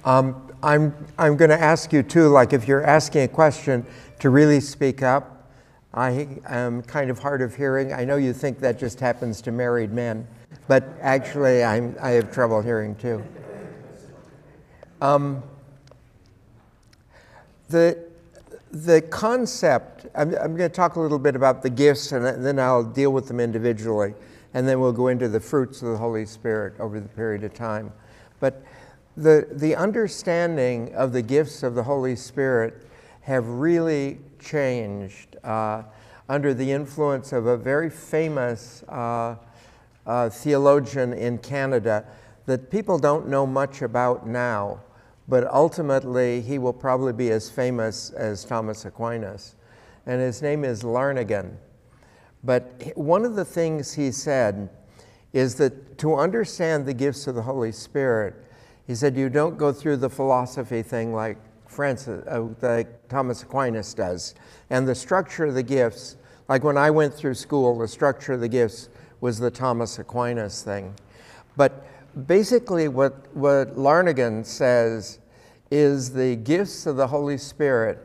I'm going to ask you too, like if you're asking a question, to really speak up. I am kind of hard of hearing. I know you think that just happens to married men, but actually I have trouble hearing too. The concept, I'm going to talk a little bit about the gifts, and then I'll deal with them individually, and then we'll go into the fruits of the Holy Spirit over the period of time. But the understanding of the gifts of the Holy Spirit have really changed under the influence of a very famous theologian in Canada that people don't know much about now, but ultimately he will probably be as famous as Thomas Aquinas. And his name is Larnagan. But one of the things he said is that to understand the gifts of the Holy Spirit, he said you don't go through the philosophy thing like Thomas Aquinas does. And the structure of the gifts, like when I went through school, the structure of the gifts was the Thomas Aquinas thing. But basically what Larnagan says is the gifts of the Holy Spirit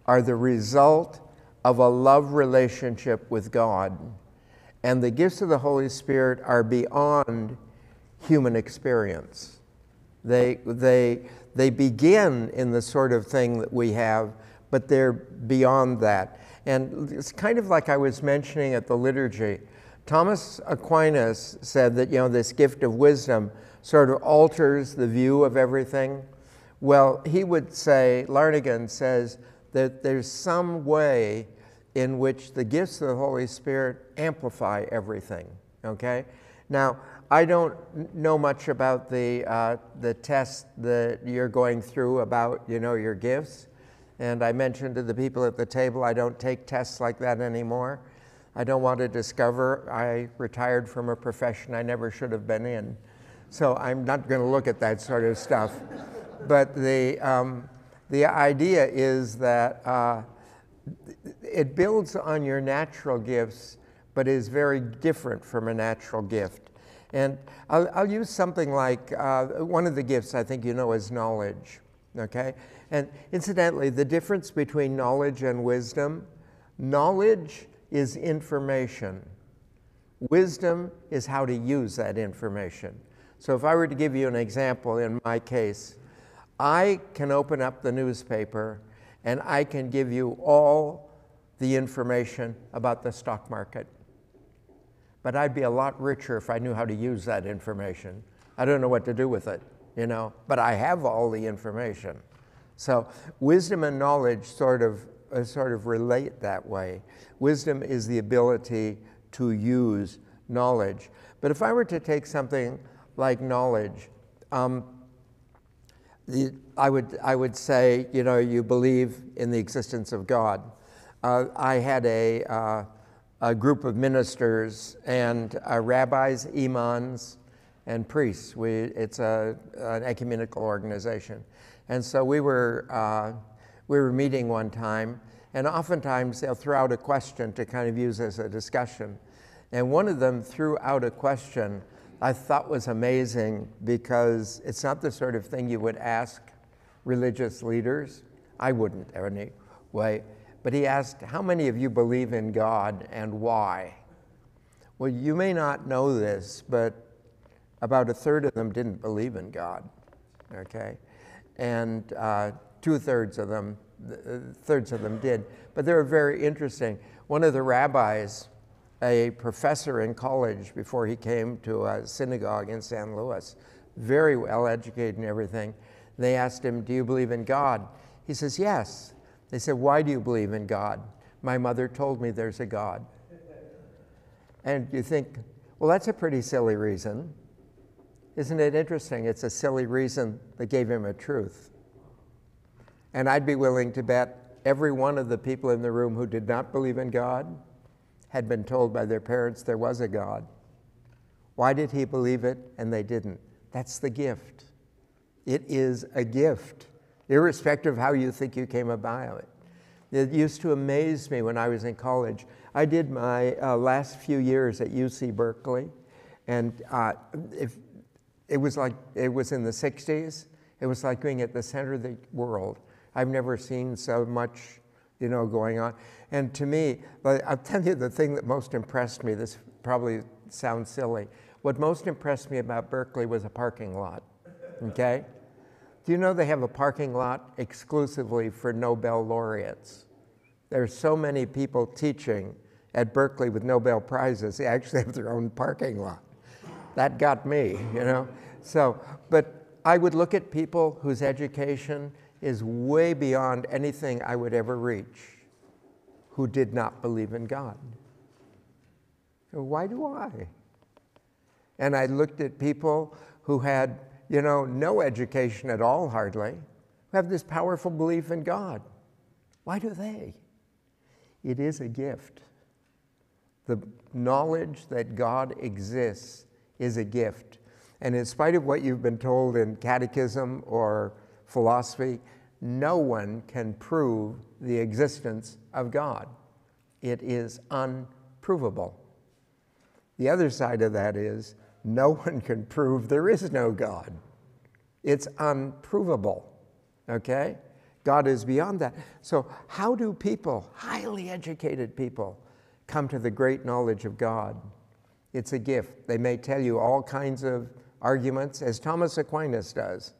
are the result of a love relationship with God. And the gifts of the Holy Spirit are beyond human experience. They begin in the sort of thing that we have, but they're beyond that. And it's kind of like I was mentioning at the liturgy. Thomas Aquinas said that, this gift of wisdom sort of alters the view of everything. Well, he would say, Larnagan says, that there's some way in which the gifts of the Holy Spirit amplify everything, okay? Now, I don't know much about the test that you're going through about, your gifts. And I mentioned to the people at the table, I don't take tests like that anymore. I don't want to discover. I retired from a profession I never should have been in. So I'm not going to look at that sort of stuff. But the idea is that it builds on your natural gifts, but is very different from a natural gift. And I'll use something like one of the gifts I think is knowledge, okay? And incidentally, the difference between knowledge and wisdom, knowledge is information. Wisdom is how to use that information. So if I were to give you an example in my case, I can open up the newspaper and I can give you all the information about the stock market. But I'd be a lot richer if I knew how to use that information. I don't know what to do with it, but I have all the information. So wisdom and knowledge sort of relate that way. Wisdom is the ability to use knowledge. But if I were to take something like knowledge, I would say, you believe in the existence of God. I had a group of ministers and rabbis, imams, and priests. It's an ecumenical organization. And so we were meeting one time, and oftentimes they'll throw out a question to kind of use as a discussion. And one of them threw out a question I thought was amazing because it's not the sort of thing you would ask religious leaders. I wouldn't anyway. But he asked, how many of you believe in God and why? Well, you may not know this, but about a third of them didn't believe in God, okay? And thirds of them did. But they were very interesting. One of the rabbis, a professor in college before he came to a synagogue in San Luis, very well educated and everything, they asked him, do you believe in God? He says, yes. They said, why do you believe in God? My mother told me there's a God. And you think, well, that's a pretty silly reason. Isn't it interesting? It's a silly reason that gave him a truth. And I'd be willing to bet every one of the people in the room who did not believe in God had been told by their parents there was a God. Why did he believe it and they didn't? That's the gift. It is a gift, irrespective of how you think you came about it. It used to amaze me when I was in college. I did my last few years at UC Berkeley, and it was in the 60s, It was like being at the center of the world. I've never seen so much, going on. And to me, I'll tell you the thing that most impressed me, this probably sounds silly. What most impressed me about Berkeley was a parking lot, okay? Do you know they have a parking lot exclusively for Nobel laureates? There are so many people teaching at Berkeley with Nobel Prizes, they actually have their own parking lot. That got me, So, but I would look at people whose education is way beyond anything I would ever reach, who did not believe in God. Why do I? And I looked at people who had, no education at all, hardly, who have this powerful belief in God. Why do they? It is a gift. The knowledge that God exists is a gift. And in spite of what you've been told in catechism or philosophy, no one can prove the existence of God. It is unprovable. The other side of that is no one can prove there is no God. It's unprovable, okay? God is beyond that. So how do people, highly educated people, come to the great knowledge of God? It's a gift. They may tell you all kinds of arguments, as Thomas Aquinas does,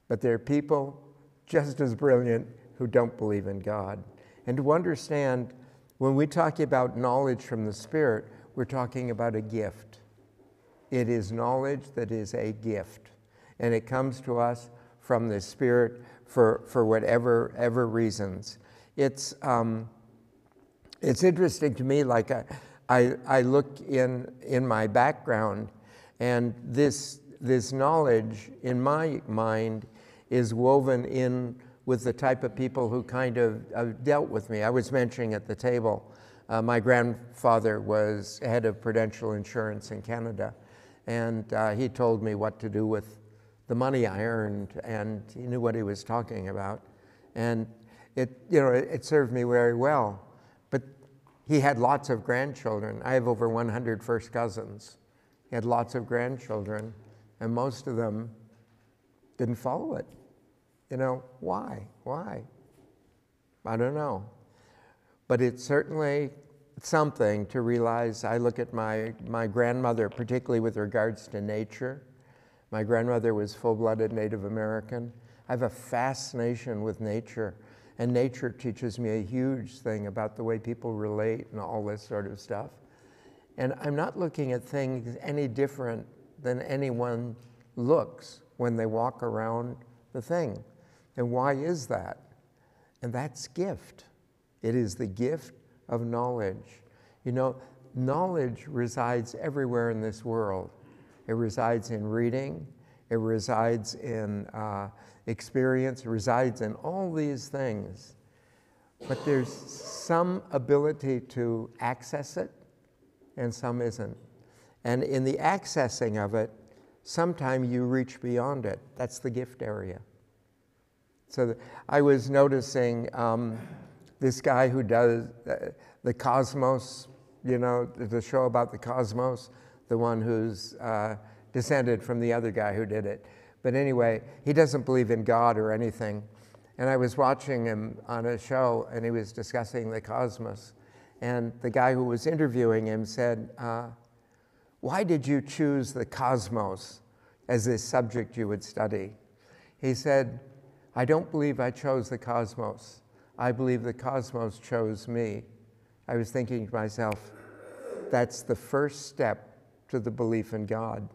but there are people just as brilliant who don't believe in God. And to understand, when we talk about knowledge from the Spirit, we're talking about a gift. It is knowledge that is a gift, and it comes to us from the Spirit for whatever reasons. It's interesting to me, like I look in my background, and this knowledge in my mind is woven in with the type of people who kind of dealt with me. I was mentioning at the table, my grandfather was head of Prudential Insurance in Canada, and he told me what to do with the money I earned, and he knew what he was talking about. And it served me very well. But he had lots of grandchildren. I have over 100 first cousins. He had lots of grandchildren, and most of them didn't follow it. Why? Why? I don't know. But it's certainly something to realize. I look at my grandmother, particularly with regards to nature. My grandmother was full-blooded Native American. I have a fascination with nature, and nature teaches me a huge thing about the way people relate and all this sort of stuff. And I'm not looking at things any different than anyone looks when they walk around the thing. And why is that? And that's gift. It is the gift of knowledge. Knowledge resides everywhere in this world. It resides in reading. It resides in experience. It resides in all these things. But there's some ability to access it, and some isn't. And in the accessing of it, sometimes you reach beyond it. That's the gift area. So I was noticing this guy who does the cosmos, the show about the cosmos, the one who's descended from the other guy who did it. But anyway, he doesn't believe in God or anything. And I was watching him on a show, and he was discussing the cosmos. And the guy who was interviewing him said, why did you choose the cosmos as a subject you would study? He said, I don't believe I chose the cosmos. I believe the cosmos chose me. I was thinking to myself, that's the first step to the belief in God.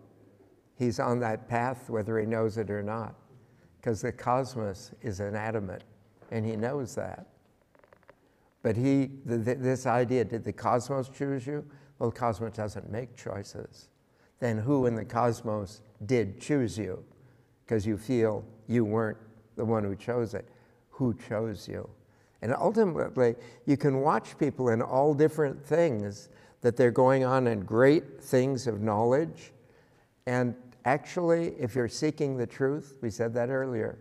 He's on that path whether he knows it or not, because the cosmos is inanimate, and he knows that. But this idea, did the cosmos choose you? Well, the cosmos doesn't make choices. Then who in the cosmos did choose you? Because you feel you weren't the one who chose it. Who chose you? And ultimately, you can watch people in all different things that they're going on in great things of knowledge. And actually, if you're seeking the truth, we said that earlier,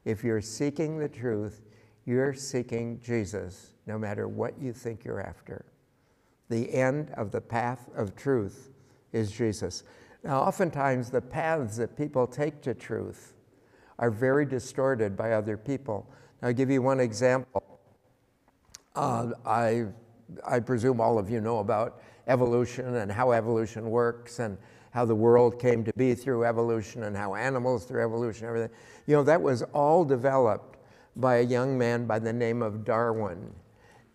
if you're seeking the truth, you're seeking Jesus, no matter what you think you're after. The end of the path of truth is Jesus. Now, oftentimes, the paths that people take to truth are very distorted by other people. I'll give you one example. I presume all of you know about evolution and how evolution works and how the world came to be through evolution and how animals through evolution, everything. You know, that was all developed by a young man by the name of Darwin.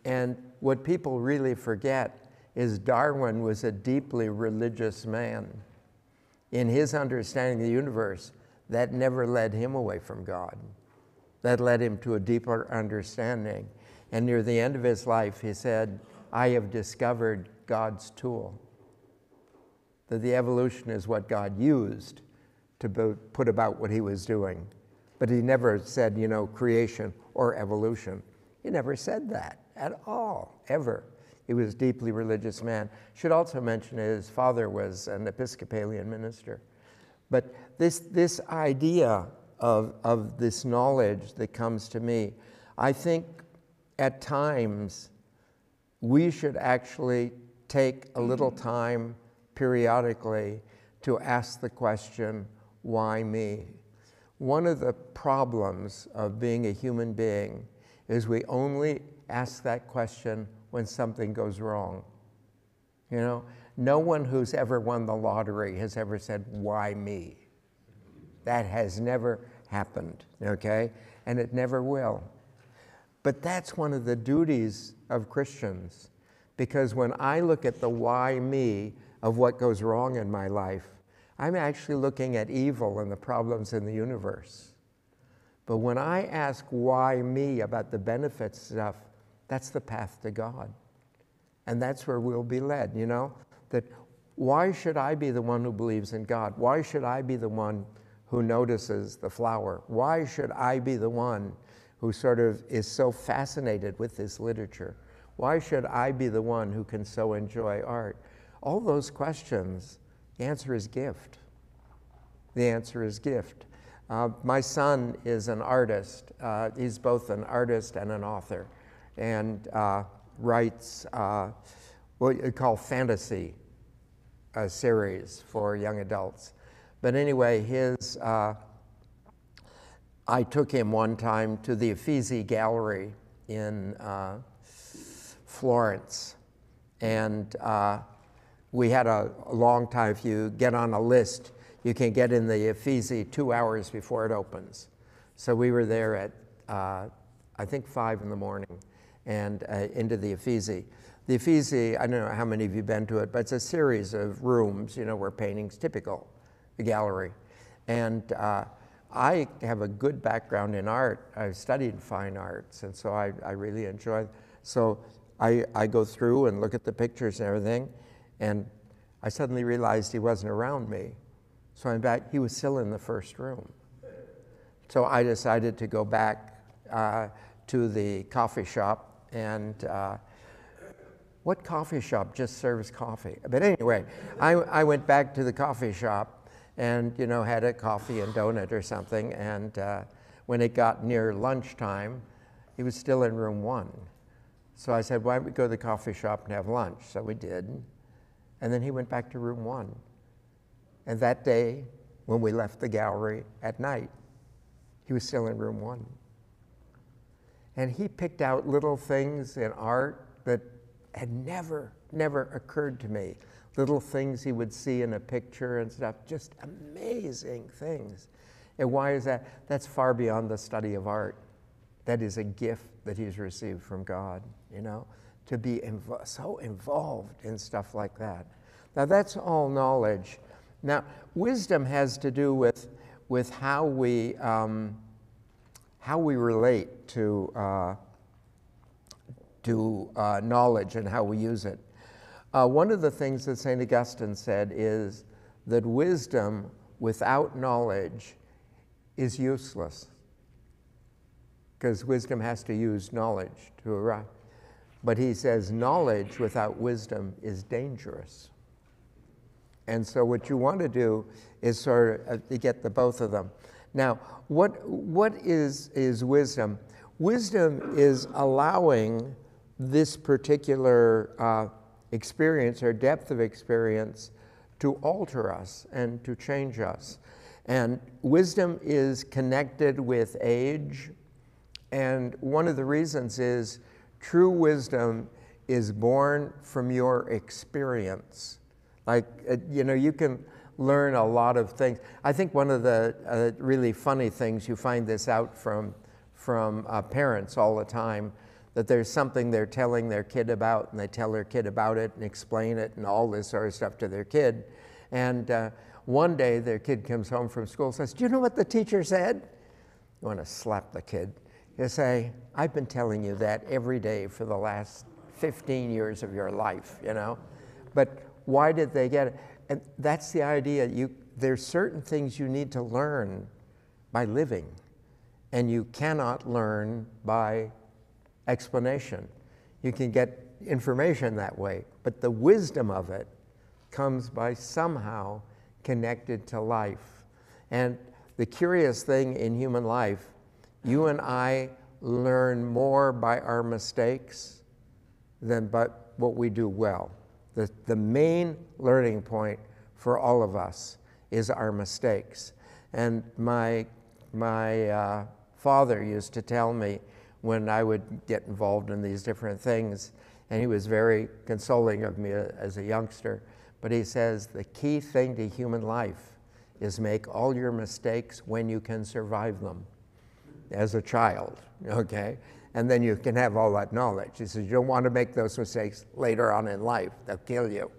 And what people really forget is Darwin was a deeply religious man. In his understanding of the universe, that never led him away from God. That led him to a deeper understanding. And near the end of his life, he said, I have discovered God's tool. That the evolution is what God used to put about what he was doing. But he never said, you know, creation or evolution. He never said that at all, ever. He was a deeply religious man. Should also mention his father was an Episcopalian minister. But this idea of this knowledge that comes to me, I think at times we should actually take a little time periodically to ask the question, why me? One of the problems of being a human being is we only ask that question when something goes wrong. You know, no one who's ever won the lottery has ever said, why me? That has never happened, okay? And it never will. But that's one of the duties of Christians, because when I look at the why me of what goes wrong in my life, I'm actually looking at evil and the problems in the universe. But when I ask why me about the benefits stuff, that's the path to God. And that's where we'll be led, you know? That why should I be the one who believes in God? Why should I be the one who notices the flower? Why should I be the one who sort of is so fascinated with this literature? Why should I be the one who can so enjoy art? All those questions, the answer is gift. The answer is gift. My son is an artist. He's both an artist and an author, and writes what you call fantasy series for young adults. But anyway, I took him one time to the Uffizi Gallery in Florence, and we had a long time. If you get on a list, you can get in the Uffizi 2 hours before it opens. So we were there at, I think 5 in the morning, and into the Uffizi. The Uffizi, I don't know how many of you have been to it, but it's a series of rooms, you know, where paintings, typical, the gallery. And I have a good background in art. I've studied fine arts, and so I really enjoy it. So I go through and look at the pictures and everything, and I suddenly realized he wasn't around me. So I'm back, he was still in the first room. So I decided to go back to the coffee shop, and what coffee shop just serves coffee? But anyway, I went back to the coffee shop and, you know, had a coffee and donut or something, and when it got near lunchtime, he was still in room 1. So I said, why don't we go to the coffee shop and have lunch? So we did, and then he went back to room 1. And that day, when we left the gallery at night, he was still in room 1. And he picked out little things in art that had never occurred to me. Little things he would see in a picture and stuff, just amazing things. And why is that? That's far beyond the study of art. That is a gift that he's received from God, you know, to be so involved in stuff like that. Now that's all knowledge. Now, wisdom has to do with how we relate to knowledge and how we use it. One of the things that St. Augustine said is that wisdom without knowledge is useless, because wisdom has to use knowledge to arrive. But he says knowledge without wisdom is dangerous. And so what you want to do is sort of to get the both of them. Now, what is wisdom? Wisdom is allowing this particular experience or depth of experience to alter us and to change us. And wisdom is connected with age. And one of the reasons is true wisdom is born from your experience. Like, you know, you can learn a lot of things. I think one of the really funny things, you find this out from parents all the time, that there's something they're telling their kid about, and they tell their kid about it and explain it and all this sort of stuff to their kid. And one day their kid comes home from school and says, "Do you know what the teacher said?" You want to slap the kid. You say, "I've been telling you that every day for the last 15 years of your life," you know? But why did they get it? And that's the idea. There's certain things you need to learn by living, and you cannot learn by explanation. You can get information that way, but the wisdom of it comes by somehow connected to life. And the curious thing in human life, you and I learn more by our mistakes than by what we do well. The main learning point for all of us is our mistakes. And my father used to tell me when I would get involved in these different things, and he was very consoling of me as a youngster, but he says the key thing to human life is make all your mistakes when you can survive them as a child, okay? And then you can have all that knowledge. He says, you don't want to make those mistakes later on in life. They'll kill you,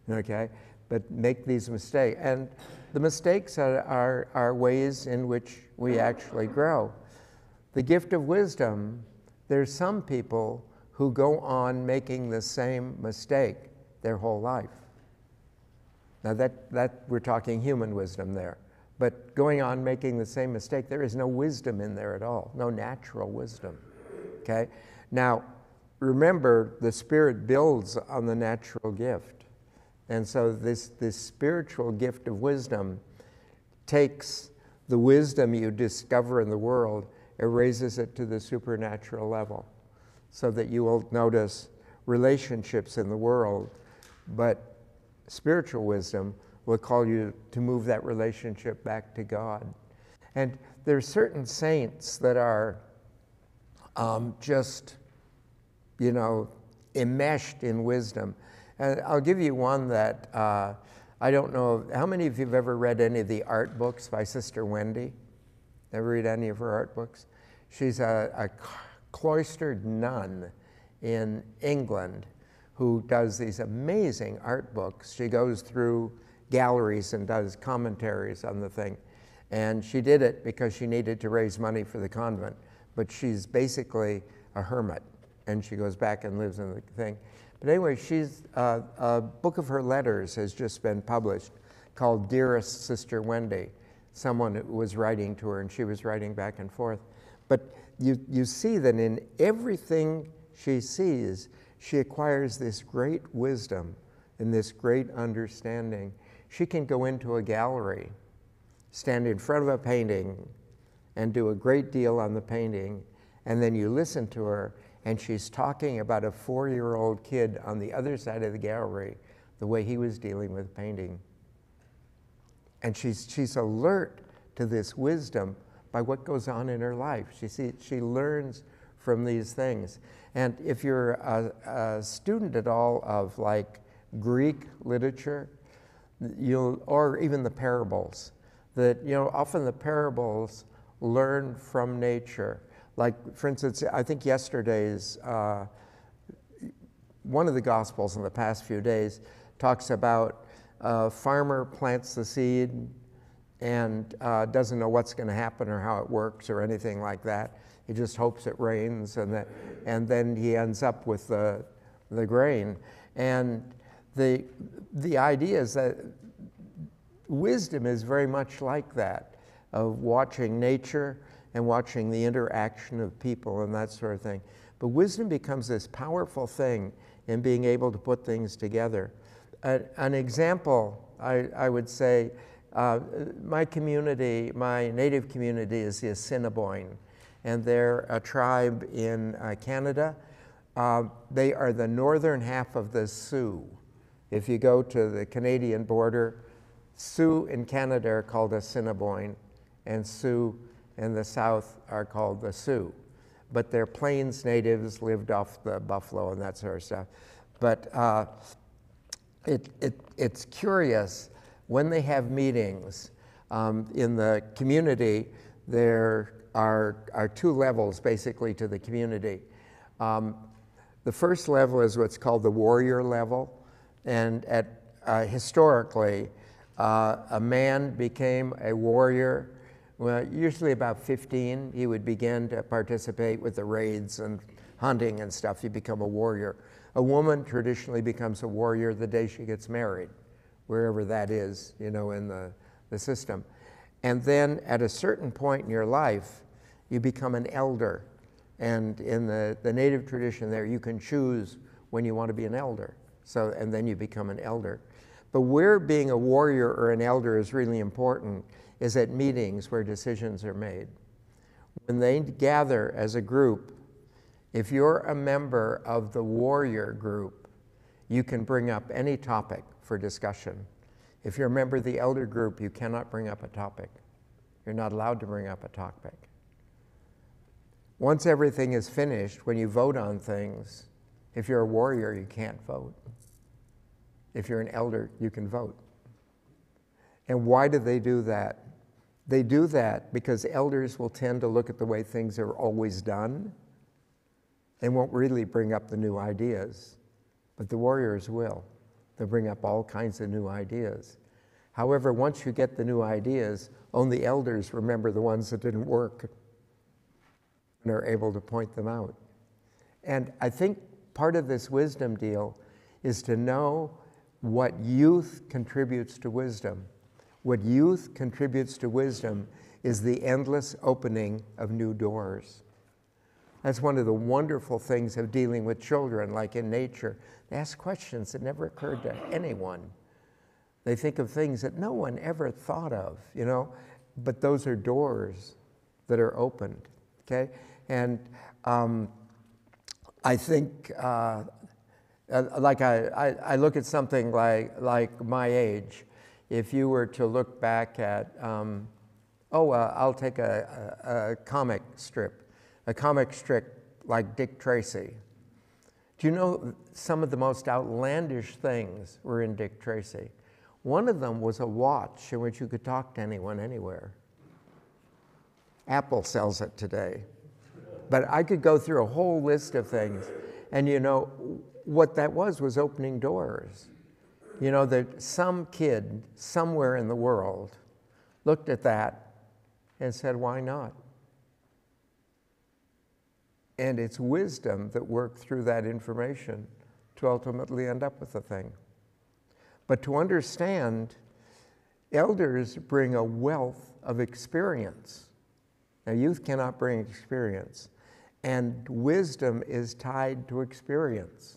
okay? But make these mistakes. And the mistakes are ways in which we actually grow. The gift of wisdom, there's some people who go on making the same mistake their whole life. Now that we're talking human wisdom there. But going on making the same mistake, there is no wisdom in there at all, no natural wisdom. Okay? Now, remember, the Spirit builds on the natural gift. And so this spiritual gift of wisdom takes the wisdom you discover in the world, it raises it to the supernatural level so that you will notice relationships in the world, but spiritual wisdom will call you to move that relationship back to God. And there are certain saints that are just, you know, enmeshed in wisdom. And I'll give you one that I don't know, how many of you have ever read any of the art books by Sister Wendy? Ever read any of her art books? She's a cloistered nun in England who does these amazing art books. She goes through galleries and does commentaries on the thing. And she did it because she needed to raise money for the convent. But she's basically a hermit, and she goes back and lives in the thing. But anyway, a book of her letters has just been published called Dearest Sister Wendy. Someone was writing to her, and she was writing back and forth. But you see that in everything she sees, she acquires this great wisdom and this great understanding. She can go into a gallery, stand in front of a painting, and do a great deal on the painting, and then you listen to her, and she's talking about a 4-year-old kid on the other side of the gallery, the way he was dealing with painting. And she's alert to this wisdom by what goes on in her life. She learns from these things. And if you're a student at all of like Greek literature, or even the parables, that, you know, often the parables learn from nature. Like, for instance, I think yesterday's, one of the Gospels in the past few days talks about a farmer plants the seed and doesn't know what's going to happen or how it works or anything like that. He just hopes it rains, and then he ends up with the grain. And the idea is that wisdom is very much like that, of watching nature and watching the interaction of people and that sort of thing. But wisdom becomes this powerful thing in being able to put things together. An example, I would say, my community, my native community is the Assiniboine, and they're a tribe in Canada. They are the northern half of the Sioux. If you go to the Canadian border, Sioux in Canada are called Assiniboine, and Sioux in the South are called the Sioux. But they're Plains natives, lived off the buffalo and that sort of stuff. But it's curious, when they have meetings in the community, there are two levels basically to the community. The first level is what's called the warrior level, and historically, a man became a warrior. Well, usually about 15, he would begin to participate with the raids and hunting and stuff. You become a warrior. A woman traditionally becomes a warrior the day she gets married, wherever that is, in the system. And then at a certain point in your life, you become an elder. And in the native tradition there, you can choose when you want to be an elder. And then you become an elder. But where being a warrior or an elder is really important is at meetings where decisions are made. When they gather as a group, if you're a member of the warrior group, you can bring up any topic for discussion. If you're a member of the elder group, you cannot bring up a topic. You're not allowed to bring up a topic. Once everything is finished, when you vote on things, if you're a warrior, you can't vote. If you're an elder, you can vote. And why do they do that? They do that because elders will tend to look at the way things are always done and won't really bring up the new ideas. But the warriors will. They'll bring up all kinds of new ideas. However, once you get the new ideas, only elders remember the ones that didn't work and are able to point them out. And I think part of this wisdom deal is to know what youth contributes to wisdom. What youth contributes to wisdom is the endless opening of new doors. That's one of the wonderful things of dealing with children, like in nature. They ask questions that never occurred to anyone. They think of things that no one ever thought of, but those are doors that are opened, okay? And I think, like I look at something like my age. If you were to look back at, I'll take a comic strip like Dick Tracy. Do you know some of the most outlandish things were in Dick Tracy? One of them was a watch in which you could talk to anyone, anywhere. Apple sells it today. But I could go through a whole list of things, and what that was opening doors. That some kid somewhere in the world looked at that and said, why not? And it's wisdom that worked through that information to ultimately end up with the thing. But to understand, elders bring a wealth of experience. Now, youth cannot bring experience, and wisdom is tied to experience.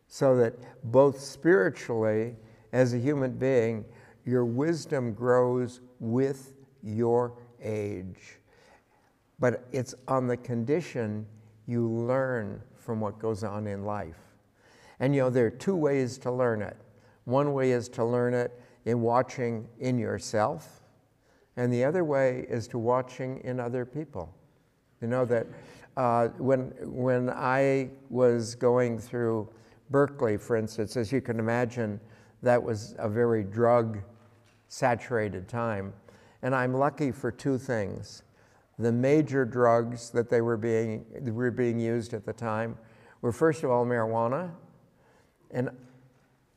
So that both spiritually, as a human being, your wisdom grows with your age. But it's on the condition you learn from what goes on in life. And there are two ways to learn it. One way is to learn it in watching in yourself, and the other way is to watching in other people. That when I was going through Berkeley, for instance, as you can imagine, that was a very drug-saturated time. And I'm lucky for two things. The major drugs that were being used at the time were, first of all, marijuana. And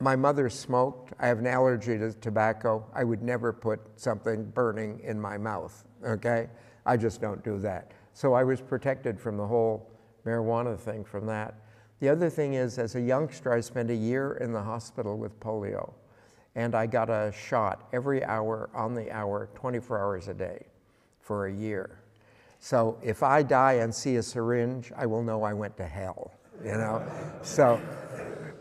my mother smoked. I have an allergy to tobacco. I would never put something burning in my mouth, okay? I just don't do that. So I was protected from the whole marijuana thing from that. The other thing is, as a youngster, I spent a year in the hospital with polio, and I got a shot every hour, on the hour, 24 hours a day for a year. So if I die and see a syringe, I will know I went to hell,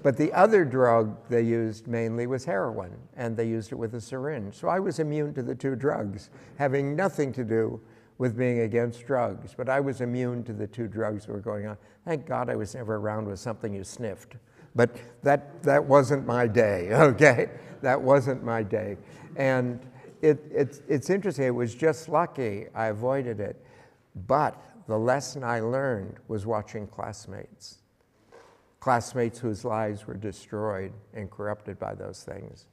But the other drug they used mainly was heroin, and they used it with a syringe. So I was immune to the two drugs, having nothing to do with being against drugs, but I was immune to the two drugs that were going on. Thank God I was never around with something you sniffed, but that wasn't my day, okay? that wasn't my day. And it's interesting, it was just lucky I avoided it. But the lesson I learned was watching classmates whose lives were destroyed and corrupted by those things,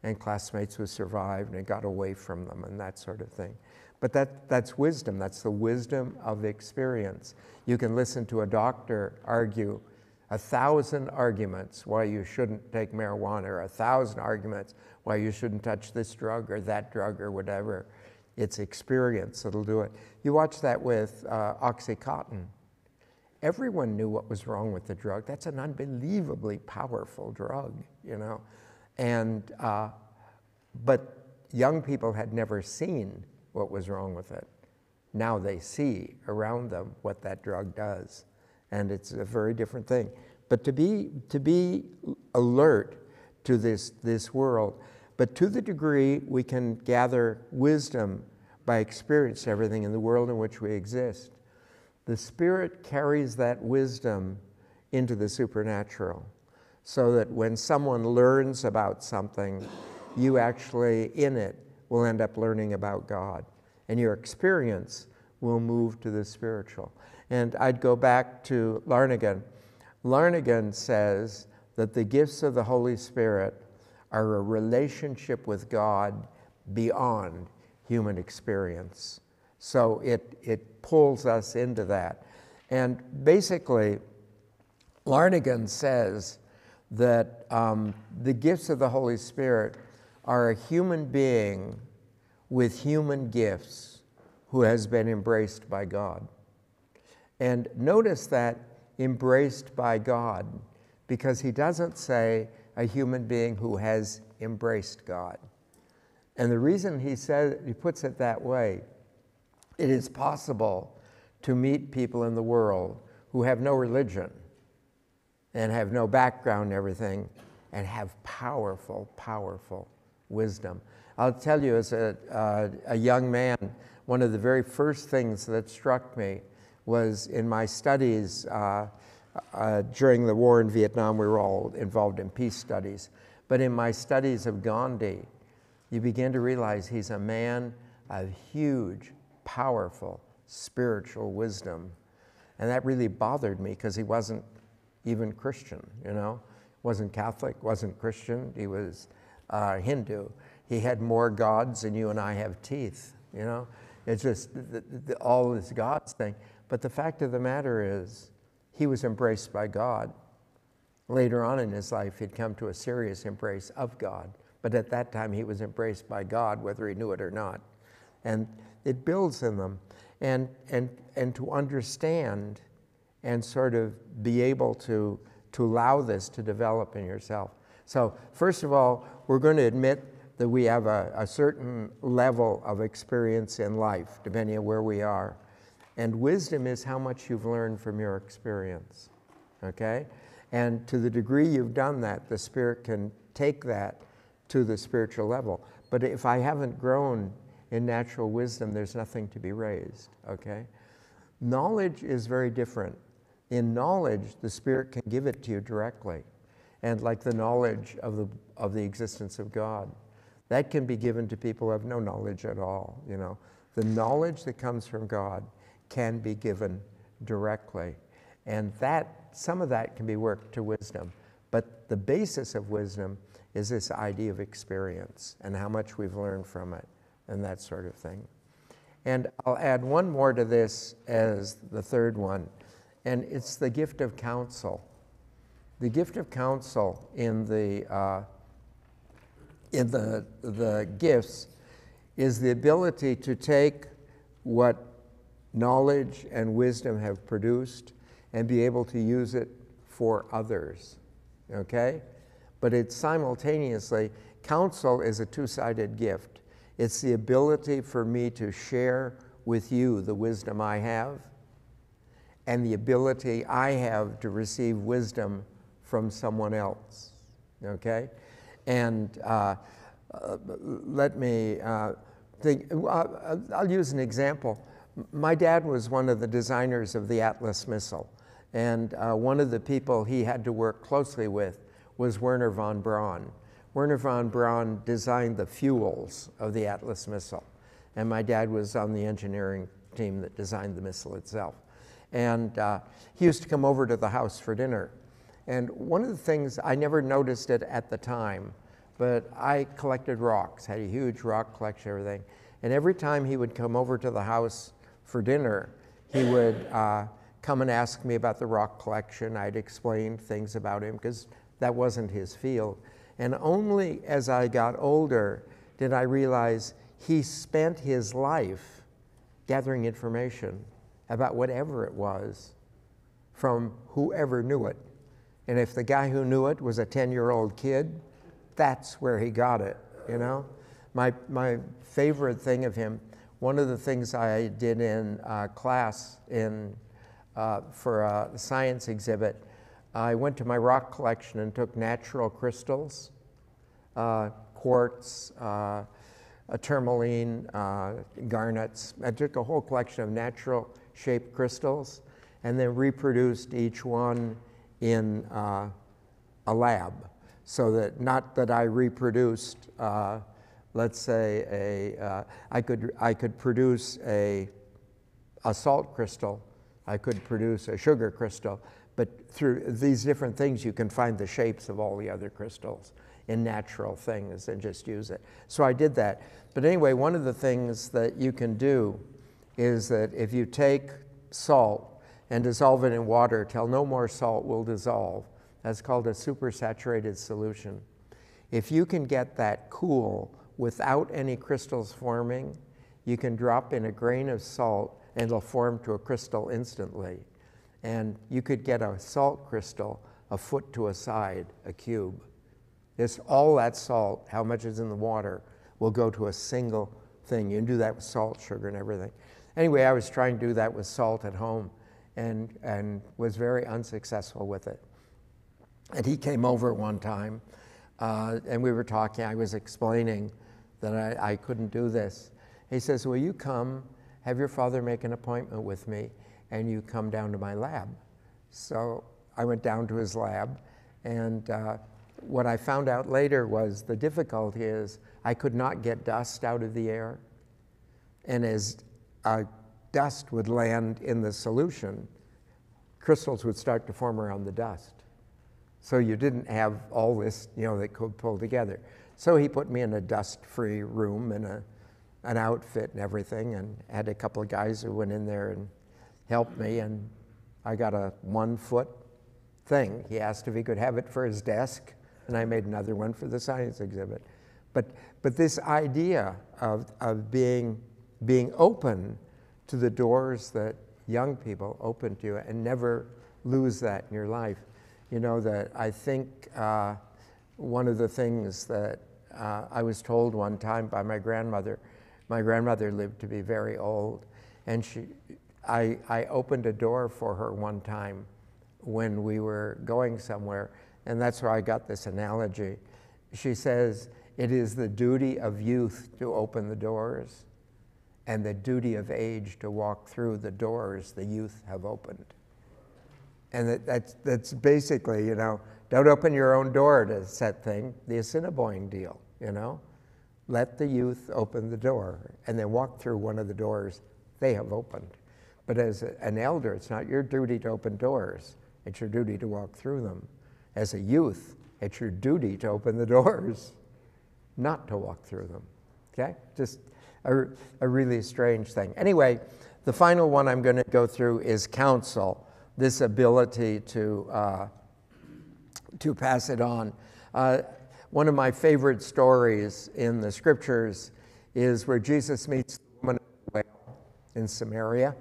and classmates who survived and got away from them and that sort of thing. But that's wisdom. That's the wisdom of experience. You can listen to a doctor argue 1,000 arguments why you shouldn't take marijuana, or 1,000 arguments why you shouldn't touch this drug or that drug or whatever. It's experience that'll do it. You watch that with Oxycontin. Everyone knew what was wrong with the drug. That's an unbelievably powerful drug, you know. And, but young people had never seen what was wrong with it. Now they see around them what that drug does. And it's a very different thing. But to be alert to this world, but to the degree we can gather wisdom by experiencing everything in the world in which we exist, the Spirit carries that wisdom into the supernatural, so that when someone learns about something, you actually, in it, will end up learning about God. And your experience will move to the spiritual. And I'd go back to Larnagin. Larnagin says that the gifts of the Holy Spirit are a relationship with God beyond human experience. So it pulls us into that. And basically, Larnagin says that the gifts of the Holy Spirit are a human being with human gifts who has been embraced by God. And notice that embraced by God, because he doesn't say a human being who has embraced God. And the reason he puts it that way, it is possible to meet people in the world who have no religion and have no background and everything, and have powerful, powerful wisdom. I'll tell you, as a young man, one of the very first things that struck me was in my studies during the war in Vietnam. We were all involved in peace studies. But in my studies of Gandhi, you begin to realize he's a man of huge, powerful, spiritual wisdom. And that really bothered me, because he wasn't even Christian, you know? Wasn't Catholic, wasn't Christian, he was Hindu. He had more gods than you and I have teeth, you know? It's just all this gods thing. But the fact of the matter is, he was embraced by God. Later on in his life, he'd come to a serious embrace of God. But at that time, he was embraced by God, whether he knew it or not. And it builds in them. And to understand and sort of be able to allow this to develop in yourself. So first of all, we're going to admit that we have a certain level of experience in life, depending on where we are. And wisdom is how much you've learned from your experience, okay? And to the degree you've done that, the Spirit can take that to the spiritual level. But if I haven't grown in natural wisdom, there's nothing to be raised, okay? Knowledge is very different. In knowledge, the Spirit can give it to you directly. And like the knowledge of the existence of God, that can be given to people who have no knowledge at all, you know. The knowledge that comes from God can be given directly. And some of that can be worked to wisdom. But the basis of wisdom is this idea of experience and how much we've learned from it and that sort of thing. And I'll add one more to this as the third one, and it's the gift of counsel. The gift of counsel in the gifts is the ability to take what knowledge and wisdom have produced and be able to use it for others, okay? But it's simultaneously, counsel is a two-sided gift. It's the ability for me to share with you the wisdom I have, and the ability I have to receive wisdom from someone else, okay? And let me think, I'll use an example. My dad was one of the designers of the Atlas missile, and one of the people he had to work closely with was Wernher von Braun. Wernher von Braun designed the fuels of the Atlas missile. And my dad was on the engineering team that designed the missile itself. And he used to come over to the house for dinner. And one of the things, I never noticed it at the time, but I collected rocks, had a huge rock collection, everything. And every time he would come over to the house for dinner, he would come and ask me about the rock collection. I'd explain things about him because that wasn't his field. And only as I got older did I realize he spent his life gathering information about whatever it was from whoever knew it. And if the guy who knew it was a 10-year-old kid, that's where he got it, you know? My favorite thing of him, one of the things I did in class for a science exhibit, I went to my rock collection and took natural crystals, quartz, tourmaline, garnets. I took a whole collection of natural shaped crystals and then reproduced each one in a lab. So that, not that I reproduced, let's say, I could produce a salt crystal, I could produce a sugar crystal, but through these different things you can find the shapes of all the other crystals in natural things and just use it. So I did that. But anyway, one of the things that you can do is that if you take salt and dissolve it in water till no more salt will dissolve, that's called a supersaturated solution. If you can get that cool without any crystals forming, you can drop in a grain of salt and it'll form to a crystal instantly. And you could get a salt crystal a foot to a side, a cube. All that salt, how much is in the water, will go to a single thing. You can do that with salt, sugar, and everything. Anyway, I was trying to do that with salt at home and was very unsuccessful with it. And he came over one time, and we were talking. I was explaining that I couldn't do this. He says, will you come, have your father make an appointment with me, and you come down to my lab? So I went down to his lab, and what I found out later was the difficulty is I could not get dust out of the air. And as dust would land in the solution, crystals would start to form around the dust. So you didn't have all this, you know, that could pull together. So he put me in a dust-free room and an outfit and everything, and had a couple of guys who went in there and helped me, and I got a 1-foot thing. He asked if he could have it for his desk, and I made another one for the science exhibit. But this idea of being open to the doors that young people open to you and never lose that in your life. You know, that I think one of the things that I was told one time by my grandmother lived to be very old, and I opened a door for her one time when we were going somewhere, and that's where I got this analogy. She says, it is the duty of youth to open the doors and the duty of age to walk through the doors the youth have opened. And that's basically, you know, don't open your own door to set thing, the Assiniboine deal, you know? Let the youth open the door and then walk through one of the doors they have opened. But as an elder, it's not your duty to open doors, it's your duty to walk through them. As a youth, it's your duty to open the doors, not to walk through them, okay? Just a really strange thing. Anyway, the final one I'm going to go through is counsel, this ability to pass it on. One of my favorite stories in the scriptures is where Jesus meets the woman at the well in Samaria.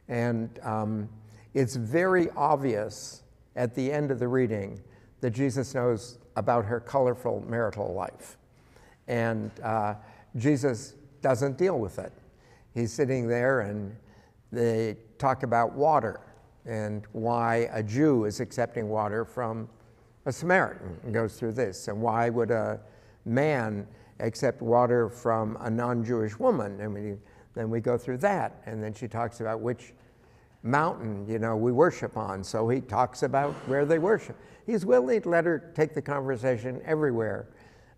And it's very obvious at the end of the reading that Jesus knows about her colorful marital life. And Jesus doesn't deal with it. He's sitting there and they talk about water and why a Jew is accepting water from a Samaritan and goes through this, and why would a man accept water from a non-Jewish woman? And then we go through that, and then she talks about which mountain, you know, we worship on. So he talks about where they worship. He's willing to let her take the conversation everywhere.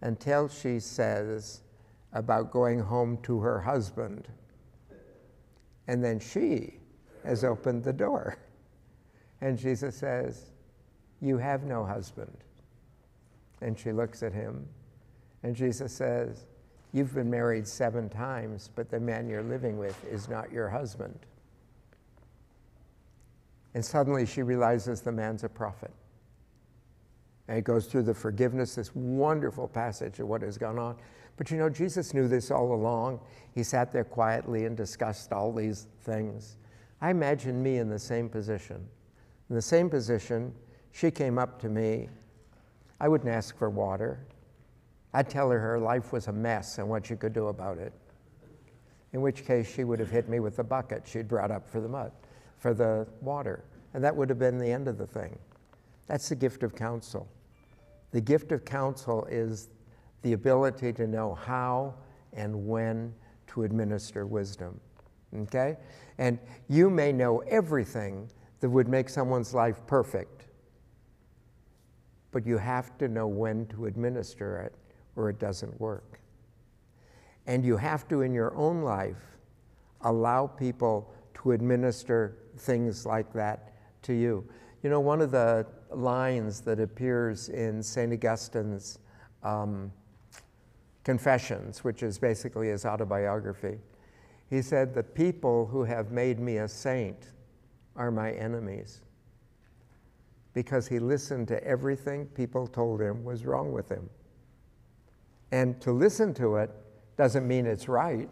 until she says about going home to her husband. And then she has opened the door. And Jesus says, "You have no husband." And she looks at him, and Jesus says, "You've been married 7 times, but the man you're living with is not your husband." And suddenly she realizes the man's a prophet. And it goes through the forgiveness, this wonderful passage of what has gone on. But you know, Jesus knew this all along. He sat there quietly and discussed all these things. I imagine me in the same position. In the same position, she came up to me. I wouldn't ask for water. I'd tell her life was a mess and what she could do about it. In which case, she would have hit me with the bucket she'd brought up for the water. And that would have been the end of the thing. That's the gift of counsel. The gift of counsel is the ability to know how and when to administer wisdom, okay? And you may know everything that would make someone's life perfect, but you have to know when to administer it or it doesn't work. And you have to, in your own life, allow people to administer things like that to you. You know, one of the lines that appears in St. Augustine's Confessions, which is basically his autobiography, he said, "The people who have made me a saint are my enemies," because he listened to everything people told him was wrong with him. And to listen to it doesn't mean it's right,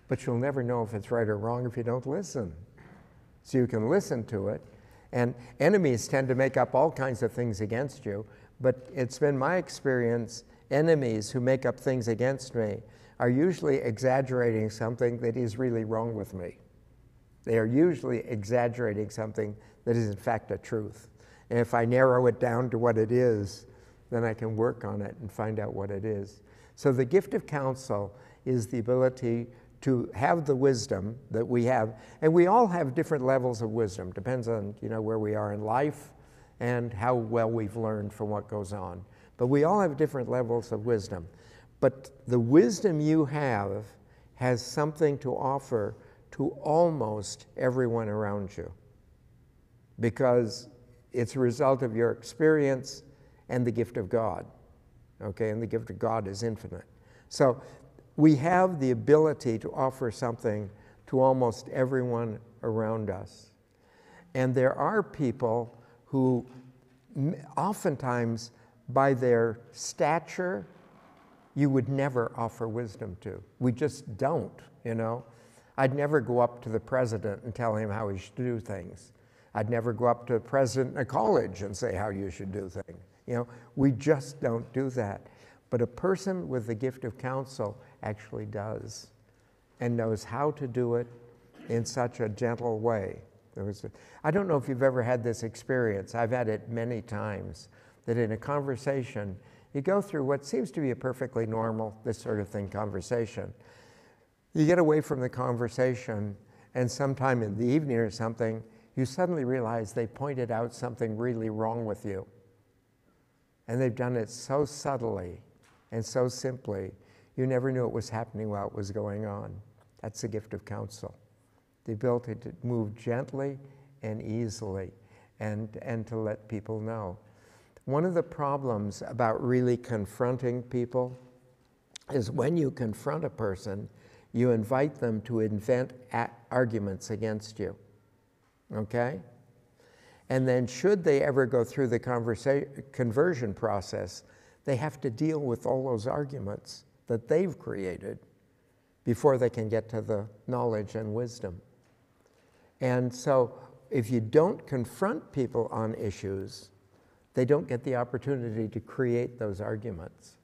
but you'll never know if it's right or wrong if you don't listen. So you can listen to it. And enemies tend to make up all kinds of things against you, but it's been my experience, enemies who make up things against me are usually exaggerating something that is really wrong with me. They are usually exaggerating something that is in fact a truth. And if I narrow it down to what it is, then I can work on it and find out what it is. So the gift of counsel is the ability to have the wisdom that we have, and we all have different levels of wisdom. Depends on, you know, where we are in life and how well we've learned from what goes on. But we all have different levels of wisdom. But the wisdom you have has something to offer to almost everyone around you, because it's a result of your experience and the gift of God, okay? And the gift of God is infinite. So we have the ability to offer something to almost everyone around us. And there are people who oftentimes, by their stature, you would never offer wisdom to. We just don't, you know? I'd never go up to the president and tell him how he should do things. I'd never go up to the president of college and say how you should do things. You know, we just don't do that. But a person with the gift of counsel actually does, and knows how to do it in such a gentle way. I don't know if you've ever had this experience. I've had it many times, that in a conversation, you go through what seems to be a perfectly normal, this sort of thing, conversation. You get away from the conversation, and sometime in the evening or something, you suddenly realize they pointed out something really wrong with you. And they've done it so subtly and so simply, you never knew it was happening while it was going on. That's the gift of counsel. The ability to move gently and easily and to let people know. One of the problems about really confronting people is when you confront a person, you invite them to invent arguments against you, okay? And then should they ever go through the conversion process, they have to deal with all those arguments that they've created before they can get to the knowledge and wisdom. And so if you don't confront people on issues, they don't get the opportunity to create those arguments.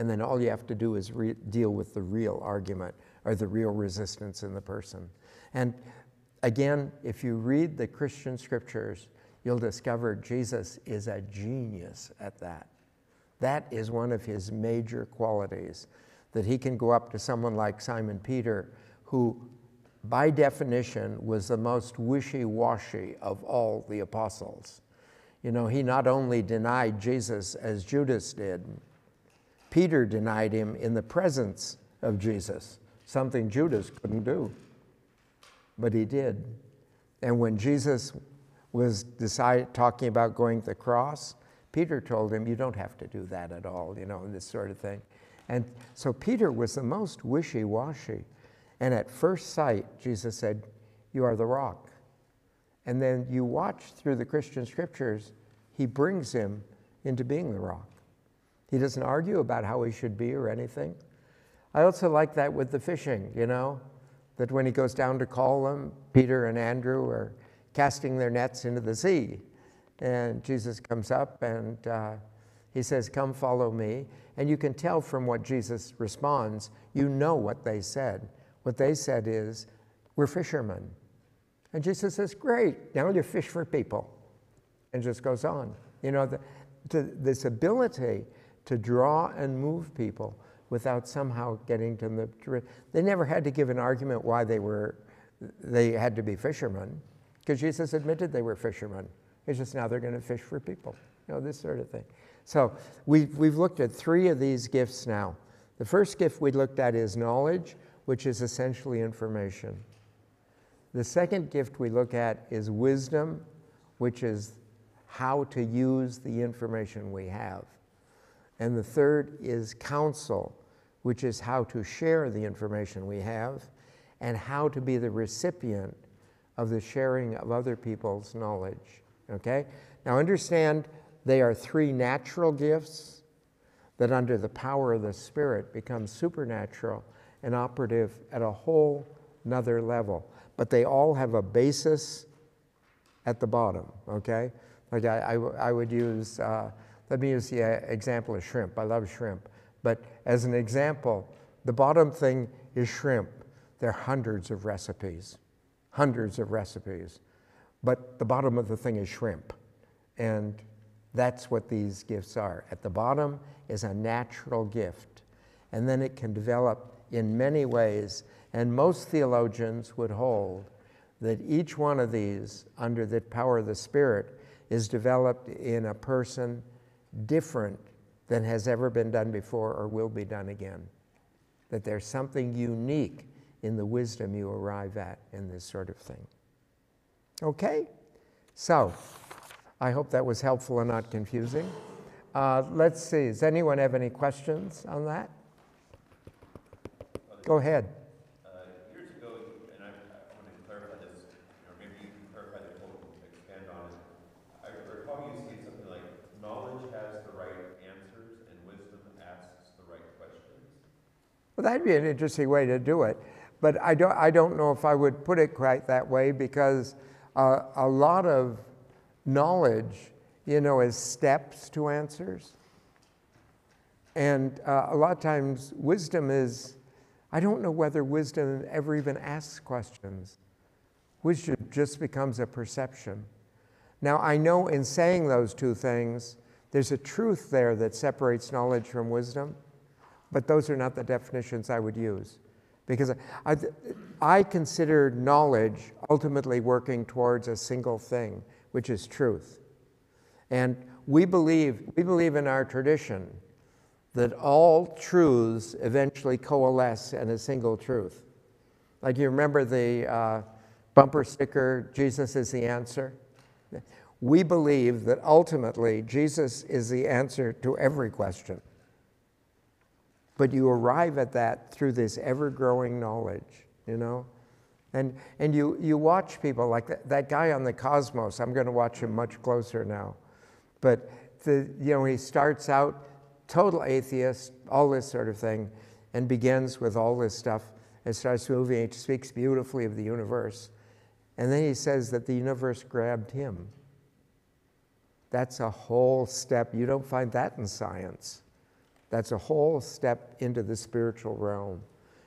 And then all you have to do is deal with the real argument or the real resistance in the person. And again, if you read the Christian scriptures, you'll discover Jesus is a genius at that. That is one of his major qualities, that he can go up to someone like Simon Peter, who by definition was the most wishy-washy of all the apostles. You know, he not only denied Jesus as Judas did, Peter denied him in the presence of Jesus, something Judas couldn't do, but he did. And when Jesus was talking about going to the cross, Peter told him, you don't have to do that at all, this sort of thing. And so Peter was the most wishy-washy. And at first sight, Jesus said, you are the rock. And then you watch through the Christian scriptures, he brings him into being the rock. He doesn't argue about how he should be or anything. I also like that with the fishing, that when he goes down to call them, Peter and Andrew are casting their nets into the sea. And Jesus comes up and he says, come follow me. And you can tell from what Jesus responds, what they said. What they said is, we're fishermen. And Jesus says, great, now you fish for people. And just goes on. This ability to draw and move people without somehow getting to them. They never had to give an argument why they had to be fishermen, because Jesus admitted they were fishermen. It's just now they're going to fish for people, this sort of thing. So we've looked at 3 of these gifts now. The first gift we looked at is knowledge, which is essentially information. The second gift we look at is wisdom, which is how to use the information we have. And the third is counsel, which is how to share the information we have and how to be the recipient of the sharing of other people's knowledge, okay? Now understand, they are 3 natural gifts that under the power of the Spirit become supernatural and operative at a whole nother level. But they all have a basis at the bottom, okay? Like I would use, let me use the example of shrimp. I love shrimp. But as an example, the bottom thing is shrimp. There are hundreds of recipes. But the bottom of the thing is shrimp. And that's what these gifts are. At the bottom is a natural gift. And then it can develop in many ways. And most theologians would hold that each one of these, under the power of the Spirit, is developed in a person different than has ever been done before or will be done again. That there's something unique in the wisdom you arrive at in this sort of thing. Okay? So, I hope that was helpful and not confusing. Let's see, does anyone have any questions on that? Go ahead. Years ago, and I want to clarify this, or maybe you can clarify the quote and expand on it. I recall you saying something like, knowledge has the right answers and wisdom asks the right questions. Well, that'd be an interesting way to do it. But I don't know if I would put it quite that way, because a lot of knowledge, is steps to answers. And a lot of times wisdom is, I don't know whether wisdom ever even asks questions. Wisdom just becomes a perception. Now, I know in saying those 2 things, there's a truth there that separates knowledge from wisdom, but those are not the definitions I would use. Because I consider knowledge ultimately working towards a single thing, which is truth. And we believe in our tradition that all truths eventually coalesce in a single truth. Like, you remember the bumper sticker, Jesus is the answer? We believe that ultimately Jesus is the answer to every question. But you arrive at that through this ever-growing knowledge, And you watch people like that guy on the Cosmos. I'm going to watch him much closer now. But he starts out total atheist, all this sort of thing, and begins with all this stuff and starts moving. He speaks beautifully of the universe. And then he says that the universe grabbed him. That's a whole step. You don't find that in science. That's a whole step into the spiritual realm.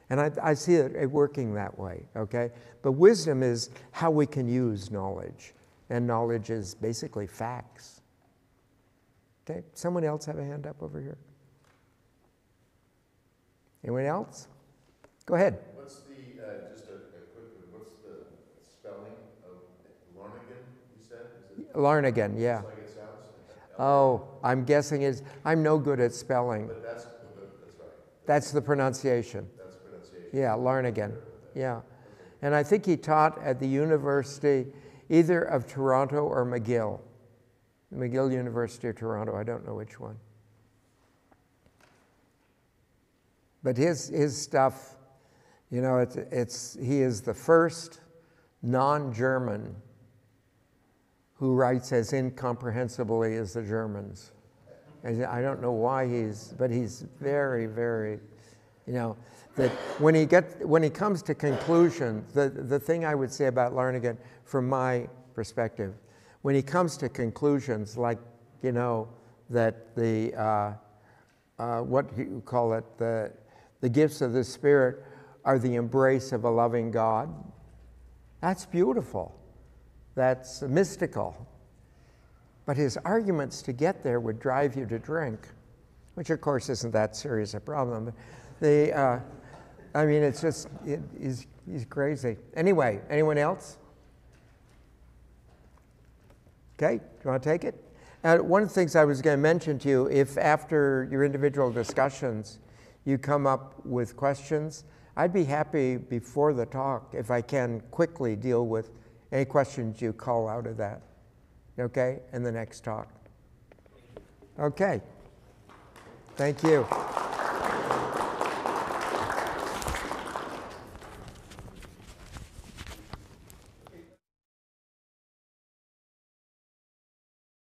And I see it working that way, okay? But wisdom is how we can use knowledge. And knowledge is basically facts. Okay, someone else have a hand up over here? Anyone else? Go ahead. What's the, just a quick one, what's the spelling of Larnagan, you said? Is it Larnagan, yeah. just like it sounds? Oh, I'm guessing I'm no good at spelling. But that's That's the pronunciation. That's pronunciation. Yeah, Larnagan. Yeah. And I think he taught at the university either of Toronto or McGill. McGill University or Toronto, I don't know which one. But his stuff, you know, he is the first non-German who writes as incomprehensibly as the Germans. And I don't know why but he's very, very, you know, that when he comes to conclusion, the thing I would say about Larnagan, from my perspective, when he comes to conclusions like, you know, that the, what you call it, the gifts of the Spirit are the embrace of a loving God, that's beautiful. That's mystical. But his arguments to get there would drive you to drink, which of course isn't that serious a problem. But I mean, it's just, he's crazy. Anyway, anyone else? Okay, do you want to take it? One of the things I was going to mention to you, if after your individual discussions you come up with questions, I'd be happy before the talk if I can quickly deal with any questions you call out of that, okay, in the next talk. Okay, thank you.